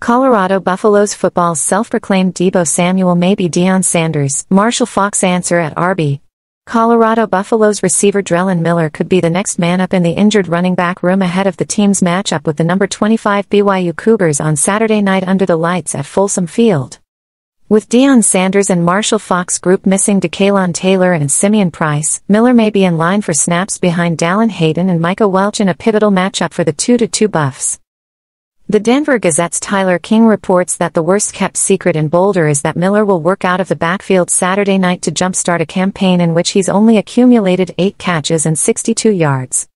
Colorado Buffaloes football's self-proclaimed Deebo Samuel may be Deion Sanders, Marshall Faulk's answer at RB. Colorado Buffaloes receiver Drelon Miller could be the next man up in the injured running back room ahead of the team's matchup with the number 25 BYU Cougars on Saturday night under the lights at Folsom Field. With Deion Sanders and Marshall Faulk's group missing Deion Taylor and Simeon Price, Miller may be in line for snaps behind Dallin Hayden and Micah Welch in a pivotal matchup for the 2-2 Buffs. The Denver Gazette's Tyler King reports that the worst-kept secret in Boulder is that Miller will work out of the backfield Saturday night to jumpstart a campaign in which he's only accumulated 8 catches and 62 yards.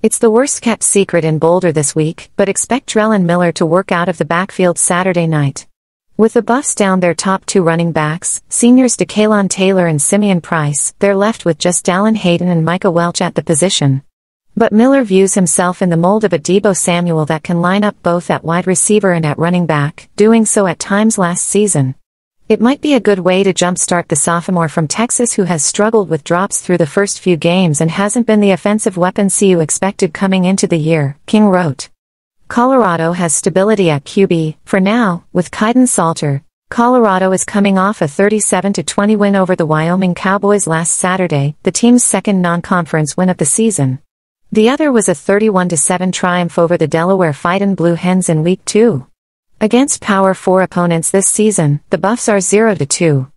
It's the worst-kept secret in Boulder this week, but expect Drelon Miller to work out of the backfield Saturday night. With the Buffs down their top 2 running backs, seniors Deion Taylor and Simeon Price, they're left with just Dallin Hayden and Micah Welch at the position. But Miller views himself in the mold of a Deebo Samuel that can line up both at wide receiver and at running back, doing so at times last season. It might be a good way to jumpstart the sophomore from Texas who has struggled with drops through the first few games and hasn't been the offensive weapon CU expected coming into the year, King wrote. Colorado has stability at QB, for now, with Kaidon Salter. Colorado is coming off a 37-20 win over the Wyoming Cowboys last Saturday, the team's second non-conference win of the season. The other was a 31-7 triumph over the Delaware Fightin' Blue Hens in Week 2. Against Power 4 opponents this season, the Buffs are 0-2.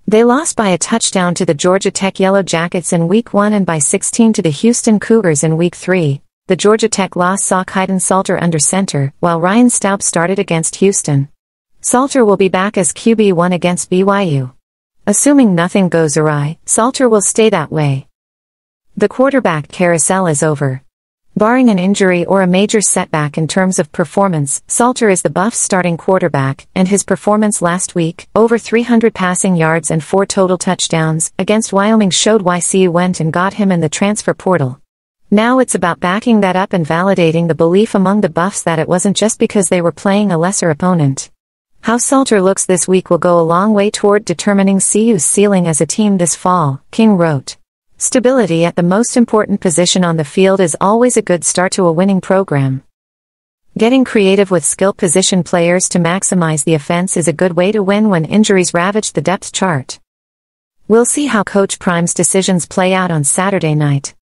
They lost by a touchdown to the Georgia Tech Yellow Jackets in Week 1 and by 16 to the Houston Cougars in Week 3. The Georgia Tech loss saw Kaidon Salter under center, while Ryan Staub started against Houston. Salter will be back as QB1 against BYU. Assuming nothing goes awry, Salter will stay that way. The quarterback carousel is over. Barring an injury or a major setback in terms of performance, Salter is the Buffs' starting quarterback, and his performance last week, over 300 passing yards and 4 total touchdowns, against Wyoming showed why CU went and got him in the transfer portal. Now it's about backing that up and validating the belief among the Buffs that it wasn't just because they were playing a lesser opponent. How Salter looks this week will go a long way toward determining CU's ceiling as a team this fall, King wrote. Stability at the most important position on the field is always a good start to a winning program. Getting creative with skill position players to maximize the offense is a good way to win when injuries ravage the depth chart. We'll see how Coach Prime's decisions play out on Saturday night.